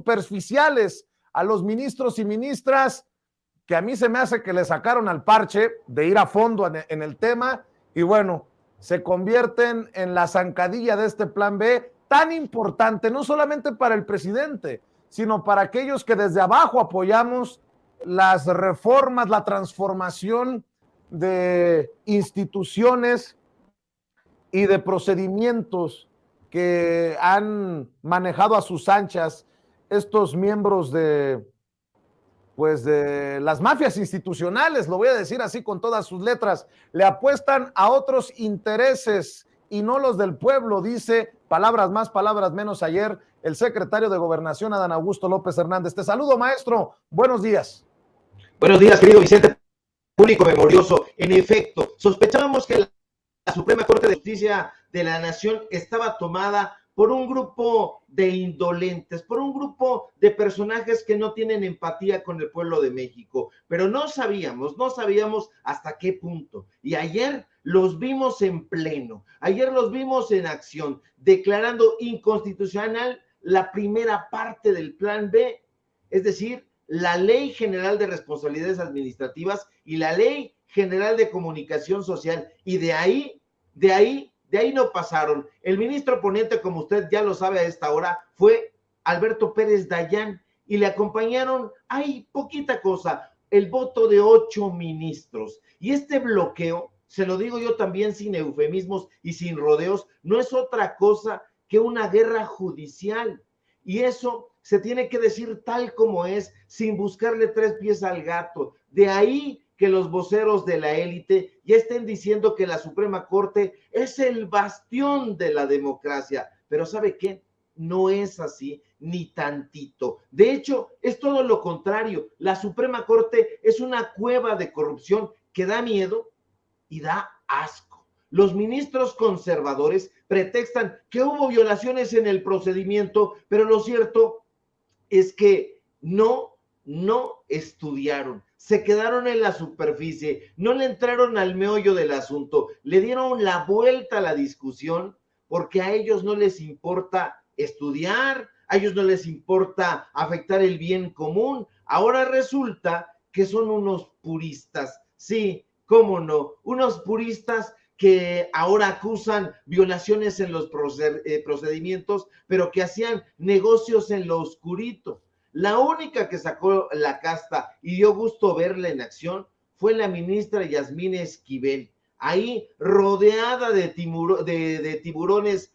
superficiales a los ministros y ministras, que a mí se me hace que le sacaron al parche de ir a fondo en el tema, y bueno, se convierten en la zancadilla de este plan B tan importante, no solamente para el presidente, sino para aquellos que desde abajo apoyamos las reformas, la transformación de instituciones y de procedimientos que han manejado a sus anchas estos miembros pues de las mafias institucionales, lo voy a decir así con todas sus letras, le apuestan a otros intereses y no los del pueblo, dice, palabras más, palabras menos, ayer el secretario de Gobernación, Adán Augusto López Hernández. Te saludo, maestro, buenos días. Buenos días, querido Vicente, público memorioso. En efecto, sospechábamos que la Suprema Corte de Justicia de la Nación estaba tomada por un grupo de indolentes, por un grupo de personajes que no tienen empatía con el pueblo de México, pero no sabíamos hasta qué punto. Y ayer los vimos en pleno, ayer los vimos en acción, declarando inconstitucional la primera parte del Plan B, es decir, la Ley General de Responsabilidades Administrativas y la Ley General de Comunicación Social, y de ahí no pasaron. El ministro ponente, como usted ya lo sabe a esta hora, fue Alberto Pérez Dayán, y le acompañaron, hay poquita cosa, el voto de 8 ministros. Y este bloqueo, se lo digo yo también sin eufemismos y sin rodeos, no es otra cosa que una guerra judicial. Y eso se tiene que decir tal como es, sin buscarle 3 pies al gato. De ahí que los voceros de la élite ya estén diciendo que la Suprema Corte es el bastión de la democracia. Pero ¿sabe qué? No es así, ni tantito. De hecho, es todo lo contrario. La Suprema Corte es una cueva de corrupción que da miedo y da asco. Los ministros conservadores pretextan que hubo violaciones en el procedimiento, pero lo cierto es que no estudiaron, se quedaron en la superficie, no le entraron al meollo del asunto, le dieron la vuelta a la discusión, porque a ellos no les importa estudiar, a ellos no les importa afectar el bien común. Ahora resulta que son unos puristas, sí, cómo no, unos puristas que ahora acusan violaciones en los procedimientos, pero que hacían negocios en lo oscurito. La única que sacó la casta y dio gusto verla en acción fue la ministra Yasmín Esquivel, ahí rodeada de tiburones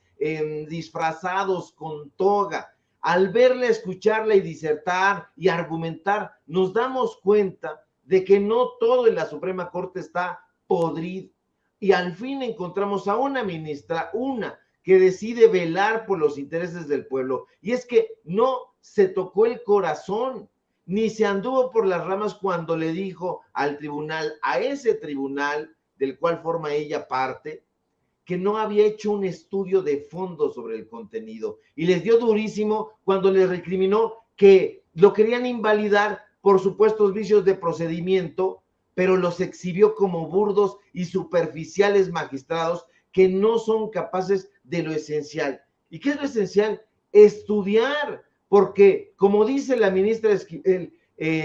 disfrazados con toga. Al verla, escucharla y disertar y argumentar, nos damos cuenta de que no todo en la Suprema Corte está podrido. Y al fin encontramos a una ministra, que decide velar por los intereses del pueblo. Y es que no se tocó el corazón, ni se anduvo por las ramas cuando le dijo al tribunal, a ese tribunal del cual forma ella parte, que no había hecho un estudio de fondo sobre el contenido. Y les dio durísimo cuando les recriminó que lo querían invalidar por supuestos vicios de procedimiento, pero los exhibió como burdos y superficiales magistrados que no son capaces de lo esencial. ¿Y qué es lo esencial? Estudiar, porque como dice la ministra Esquivel,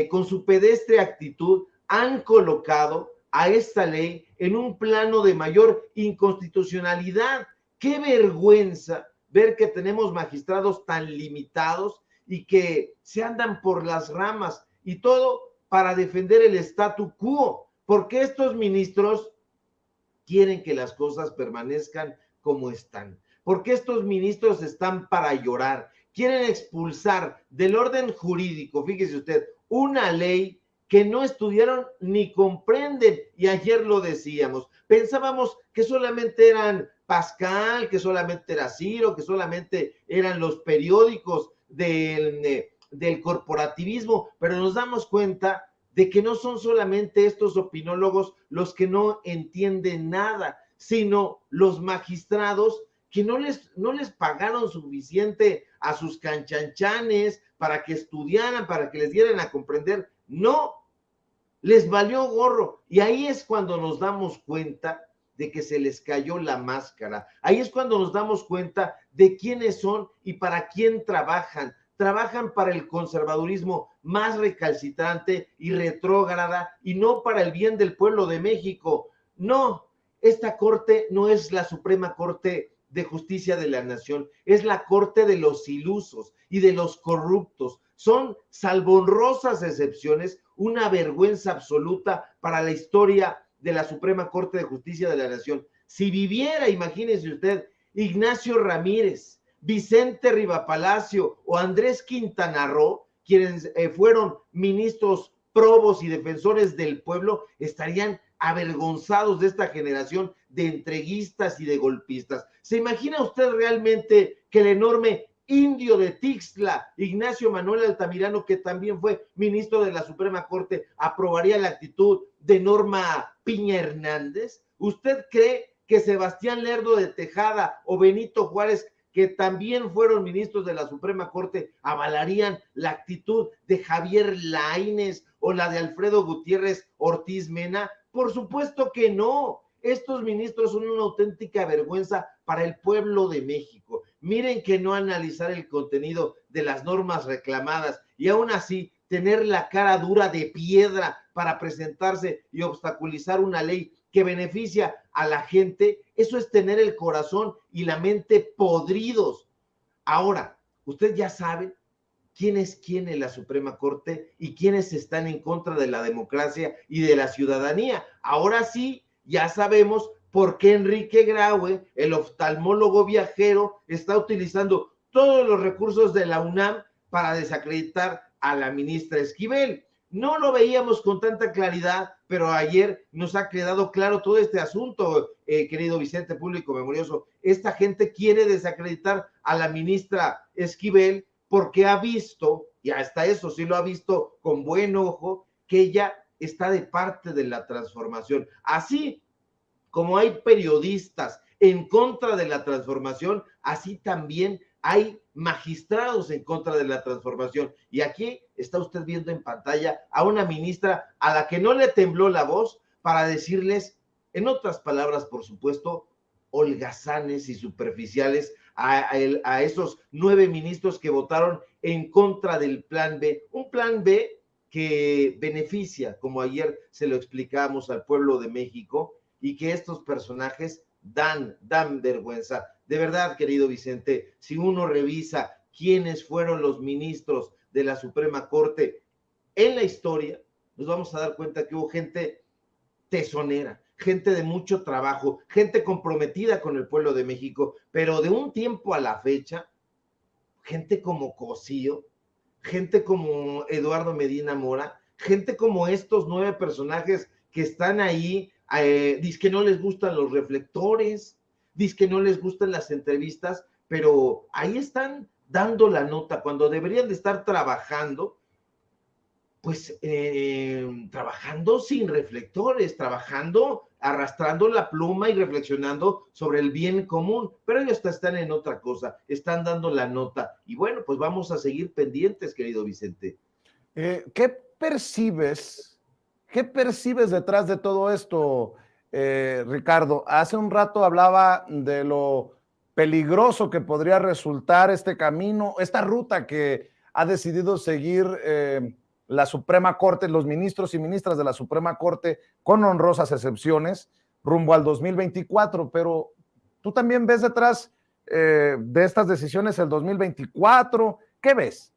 con su pedestre actitud han colocado a esta ley en un plano de mayor inconstitucionalidad. ¡Qué vergüenza ver que tenemos magistrados tan limitados y que se andan por las ramas, y todo para defender el statu quo! Porque estos ministros quieren que las cosas permanezcan como están. Porque estos ministros están para llorar. Quieren expulsar del orden jurídico, fíjese usted, una ley que no estudiaron ni comprenden. Y ayer lo decíamos, pensábamos que solamente eran Pascal, que solamente era Ciro, que solamente eran los periódicos del corporativismo, pero nos damos cuenta de que no son solamente estos opinólogos los que no entienden nada, sino los magistrados que no les pagaron suficiente a sus canchanchanes para que estudiaran, para que les dieran a comprender. No, les valió gorro. Y ahí es cuando nos damos cuenta de que se les cayó la máscara. Ahí es cuando nos damos cuenta de quiénes son y para quién trabajan. trabajan para el conservadurismo más recalcitrante y retrógrada y no para el bien del pueblo de México. No, esta corte no es la Suprema Corte de Justicia de la Nación, es la corte de los ilusos y de los corruptos. Son, salvo honrosas excepciones, una vergüenza absoluta para la historia de la Suprema Corte de Justicia de la Nación. Si viviera, imagínese usted, Ignacio Ramírez, Vicente Rivapalacio o Andrés Quintana Roo, quienes fueron ministros probos y defensores del pueblo, estarían avergonzados de esta generación de entreguistas y de golpistas. ¿Se imagina usted realmente que el enorme indio de Tixla, Ignacio Manuel Altamirano, que también fue ministro de la Suprema Corte, aprobaría la actitud de Norma Piña Hernández? ¿Usted cree que Sebastián Lerdo de Tejada o Benito Juárez, que también fueron ministros de la Suprema Corte, avalarían la actitud de Javier Lainez o la de Alfredo Gutiérrez Ortiz Mena? Por supuesto que no. Estos ministros son una auténtica vergüenza para el pueblo de México. Miren que no analizar el contenido de las normas reclamadas y aún así tener la cara dura de piedra para presentarse y obstaculizar una ley que beneficia a la gente, eso es tener el corazón y la mente podridos. Ahora, usted ya sabe quién es quién en la Suprema Corte y quiénes están en contra de la democracia y de la ciudadanía. Ahora sí, ya sabemos por qué Enrique Graue, el oftalmólogo viajero, está utilizando todos los recursos de la UNAM para desacreditar a la ministra Esquivel. No lo veíamos con tanta claridad, pero ayer nos ha quedado claro todo este asunto, querido Vicente Público Memorioso. Esta gente quiere desacreditar a la ministra Esquivel porque ha visto, y hasta eso sí lo ha visto con buen ojo, que ella está de parte de la transformación. Así como hay periodistas en contra de la transformación, así también hay magistrados en contra de la transformación. Y aquí está usted viendo en pantalla a una ministra a la que no le tembló la voz para decirles, en otras palabras, por supuesto, holgazanes y superficiales a esos 9 ministros que votaron en contra del Plan B. Un Plan B que beneficia, como ayer se lo explicamos al pueblo de México, y que estos personajes dan vergüenza. De verdad, querido Vicente, si uno revisa quiénes fueron los ministros de la Suprema Corte en la historia, nos vamos a dar cuenta que hubo gente tesonera, gente de mucho trabajo, gente comprometida con el pueblo de México, pero de un tiempo a la fecha, gente como Cosío, gente como Eduardo Medina Mora, gente como estos 9 personajes que están ahí, dizque no les gustan los reflectores, dizque no les gustan las entrevistas, pero ahí están dando la nota cuando deberían de estar trabajando, pues trabajando sin reflectores, trabajando, arrastrando la pluma y reflexionando sobre el bien común, pero ellos están en otra cosa, están dando la nota. Y bueno, pues vamos a seguir pendientes, querido Vicente. ¿Qué percibes detrás de todo esto, Ricardo? Hace un rato hablaba de lo peligroso que podría resultar este camino, esta ruta que ha decidido seguir la Suprema Corte, los ministros y ministras de la Suprema Corte, con honrosas excepciones, rumbo al 2024, pero tú también ves detrás de estas decisiones el 2024, ¿qué ves?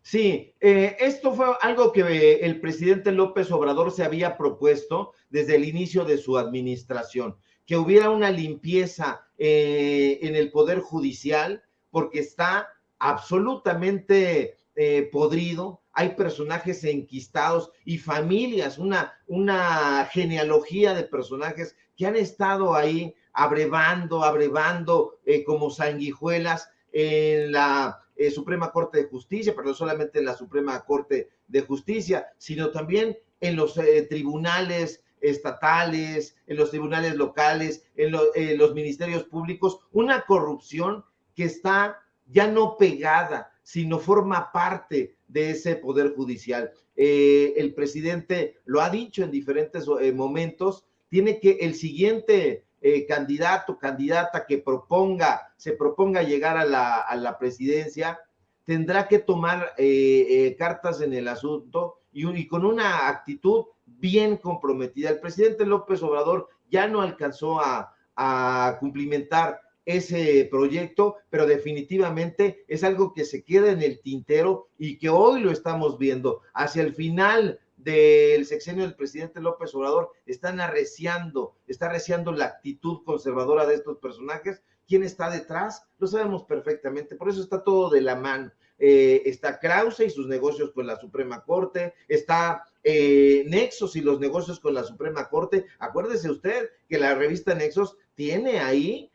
Sí, esto fue algo que el presidente López Obrador se había propuesto desde el inicio de su administración, que hubiera una limpieza en el Poder Judicial, porque está absolutamente podrido, hay personajes enquistados y familias, una genealogía de personajes que han estado ahí abrevando como sanguijuelas en la Suprema Corte de Justicia, pero no solamente en la Suprema Corte de Justicia, sino también en los tribunales estatales, en los tribunales locales, en los ministerios públicos, una corrupción que está ya no pegada, sino forma parte de ese poder judicial. El presidente lo ha dicho en diferentes momentos, tiene que el siguiente candidato, candidata que se proponga llegar a la presidencia, tendrá que tomar cartas en el asunto y con una actitud bien comprometida. El presidente López Obrador ya no alcanzó a cumplimentar ese proyecto, pero definitivamente es algo que se queda en el tintero y que hoy lo estamos viendo. Hacia el final del sexenio del presidente López Obrador está arreciando la actitud conservadora de estos personajes. ¿Quién está detrás? Lo sabemos perfectamente, por eso está todo de la mano. Está Krause y sus negocios con la Suprema Corte, está Nexos y los negocios con la Suprema Corte. Acuérdese usted que la revista Nexos tiene ahí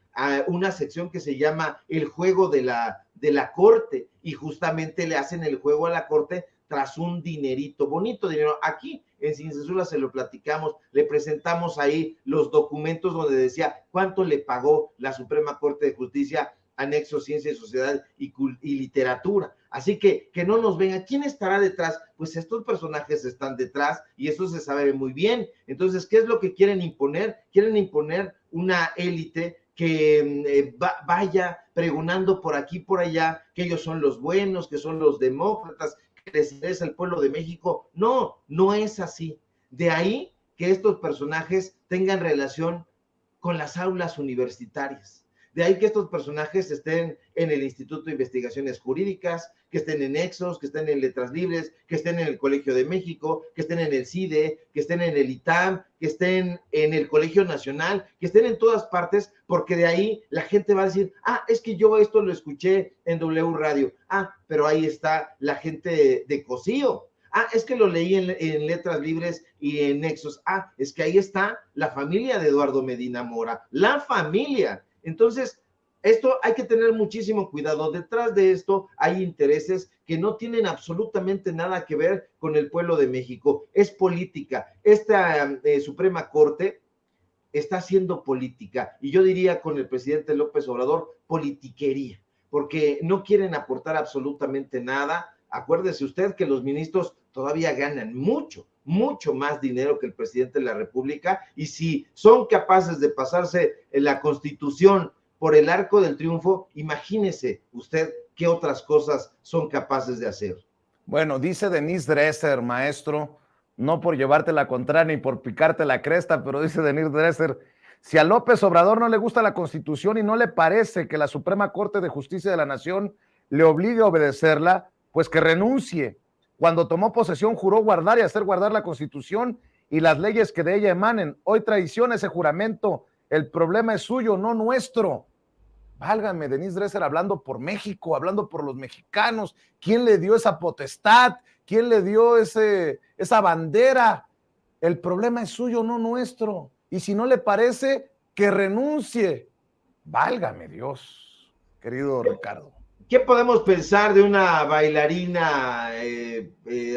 una sección que se llama el juego de la Corte, y justamente le hacen el juego a la Corte tras un dinerito, bonito dinero. Aquí en Sin Censura se lo platicamos, le presentamos ahí los documentos donde decía cuánto le pagó la Suprema Corte de Justicia a Nexos, Ciencia y Sociedad y Literatura. Así que no nos vengan. ¿Quién estará detrás? Pues estos personajes están detrás y eso se sabe muy bien. Entonces, ¿qué es lo que quieren imponer? Quieren imponer una élite que vaya pregonando por aquí, por allá, que ellos son los buenos, que son los demócratas, que les interesa el pueblo de México. No, no es así. De ahí que estos personajes tengan relación con las aulas universitarias. De ahí que estos personajes estén en el Instituto de Investigaciones Jurídicas, que estén en Nexos, que estén en Letras Libres, que estén en el Colegio de México, que estén en el CIDE, que estén en el ITAM, que estén en el Colegio Nacional, que estén en todas partes, porque de ahí la gente va a decir, es que yo esto lo escuché en W Radio. Pero ahí está la gente de Cosío. Es que lo leí en Letras Libres y en Nexos. Es que ahí está la familia de Eduardo Medina Mora, la familia. Entonces, esto hay que tener muchísimo cuidado. Detrás de esto hay intereses que no tienen absolutamente nada que ver con el pueblo de México. Es política. Esta Suprema Corte está haciendo política. Y yo diría con el presidente López Obrador, politiquería, porque no quieren aportar absolutamente nada. Acuérdese usted que los ministros todavía ganan mucho más dinero que el presidente de la República, y si son capaces de pasarse la Constitución por el arco del triunfo, imagínese usted qué otras cosas son capaces de hacer. Bueno, dice Denise Dresser, maestro, no por llevarte la contraria ni por picarte la cresta, pero dice Denise Dresser, si a López Obrador no le gusta la Constitución y no le parece que la Suprema Corte de Justicia de la Nación le obligue a obedecerla, pues que renuncie. Cuando tomó posesión juró guardar y hacer guardar la Constitución y las leyes que de ella emanen. Hoy traiciona ese juramento. El problema es suyo, no nuestro. Válgame, Denise Dresser hablando por México, hablando por los mexicanos. ¿Quién le dio esa potestad? ¿Quién le dio esa bandera? El problema es suyo, no nuestro. Y si no le parece, que renuncie. Válgame Dios, querido Ricardo. ¿Qué podemos pensar de una bailarina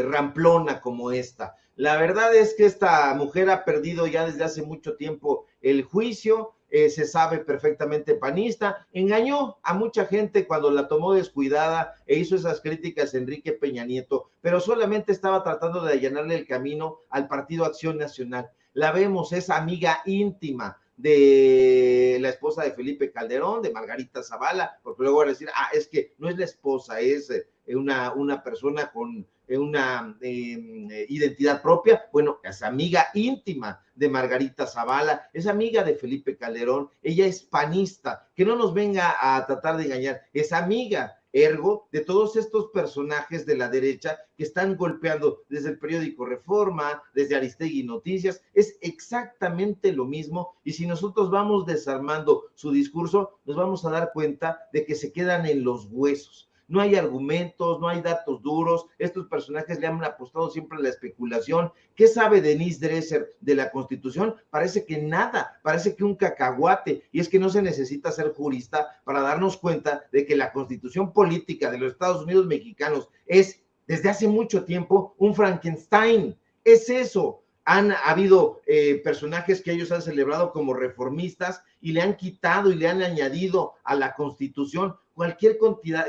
ramplona como esta? La verdad es que esta mujer ha perdido ya desde hace mucho tiempo el juicio, se sabe perfectamente panista, engañó a mucha gente cuando la tomó descuidada e hizo esas críticas a Enrique Peña Nieto, pero solamente estaba tratando de allanarle el camino al Partido Acción Nacional. La vemos, es amiga íntima de la esposa de Felipe Calderón, de Margarita Zavala, porque luego van a decir, es que no es la esposa, es una persona con una identidad propia. Bueno, es amiga íntima de Margarita Zavala, es amiga de Felipe Calderón, ella es panista, que no nos venga a tratar de engañar, es amiga, ergo, de todos estos personajes de la derecha que están golpeando desde el periódico Reforma, desde Aristegui Noticias, es exactamente lo mismo, y si nosotros vamos desarmando su discurso, nos vamos a dar cuenta de que se quedan en los huesos. No hay argumentos, no hay datos duros, estos personajes le han apostado siempre a la especulación. ¿Qué sabe Denise Dresser de la Constitución? Parece que nada, parece que un cacahuate, y es que no se necesita ser jurista para darnos cuenta de que la Constitución política de los Estados Unidos mexicanos es, desde hace mucho tiempo, un Frankenstein. Es eso. Han habido personajes que ellos han celebrado como reformistas y le han quitado y le han añadido a la Constitución cualquier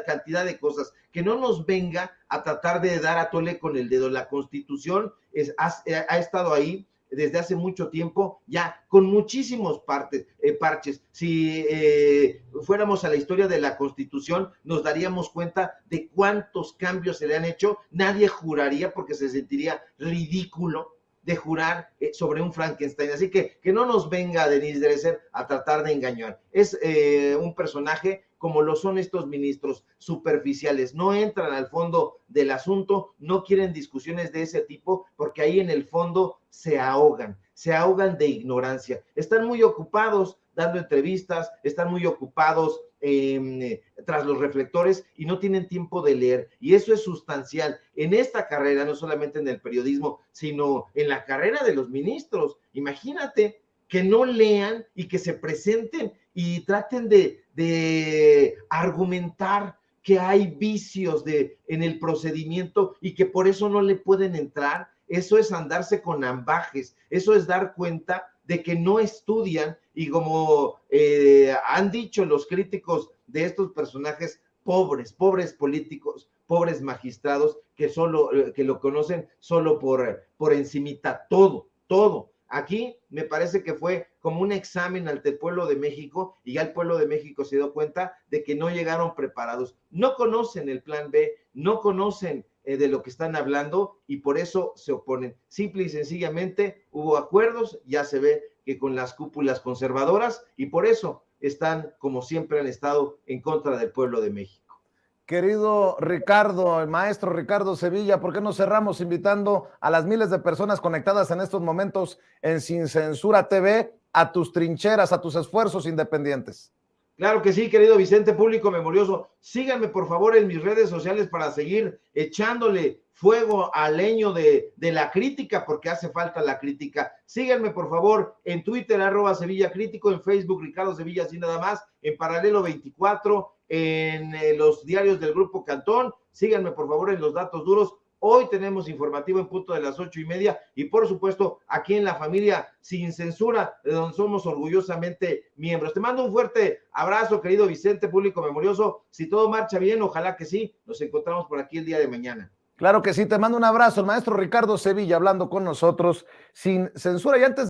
cantidad de cosas. Que no nos venga a tratar de dar a tole con el dedo. La Constitución ha estado ahí desde hace mucho tiempo, ya con muchísimos parches. Si fuéramos a la historia de la Constitución, nos daríamos cuenta de cuántos cambios se le han hecho. Nadie juraría, porque se sentiría ridículo de jurar sobre un Frankenstein. Así que no nos venga Denise Dresser a tratar de engañar. Es un personaje como lo son estos ministros superficiales, no entran al fondo del asunto, no quieren discusiones de ese tipo, porque ahí en el fondo se ahogan de ignorancia, están muy ocupados dando entrevistas, están muy ocupados tras los reflectores y no tienen tiempo de leer, y eso es sustancial en esta carrera, no solamente en el periodismo, sino en la carrera de los ministros. Imagínate que no lean y que se presenten y traten de argumentar que hay vicios en el procedimiento y que por eso no le pueden entrar. Eso es andarse con ambajes, eso es dar cuenta de que no estudian, y como han dicho los críticos de estos personajes, pobres políticos, pobres magistrados que lo conocen solo por encimita, todo. Aquí me parece que fue como un examen ante el pueblo de México, y ya el pueblo de México se dio cuenta de que no llegaron preparados, no conocen el plan B, no conocen de lo que están hablando, y por eso se oponen. Simple y sencillamente hubo acuerdos, ya se ve que con las cúpulas conservadoras, y por eso están, como siempre han estado, en contra del pueblo de México. Querido Ricardo, el maestro Ricardo Sevilla, ¿por qué no cerramos invitando a las miles de personas conectadas en estos momentos en Sin Censura TV a tus trincheras, a tus esfuerzos independientes? Claro que sí, querido Vicente, público memorioso. Síganme, por favor, en mis redes sociales para seguir echándole fuego al leño de la crítica, porque hace falta la crítica. Síganme, por favor, en Twitter, @Sevilla Crítico, en Facebook, Ricardo Sevilla, así nada más, en Paralelo 24, en los diarios del Grupo Cantón. Síganme, por favor, en Los Datos Duros. Hoy tenemos informativo en punto de las 8:30, y por supuesto aquí en la familia Sin Censura, de donde somos orgullosamente miembros. Te mando un fuerte abrazo, querido Vicente, público memorioso. Si todo marcha bien, ojalá que sí, nos encontramos por aquí el día de mañana. Claro que sí, te mando un abrazo, el maestro Ricardo Sevilla hablando con nosotros Sin Censura. Y antes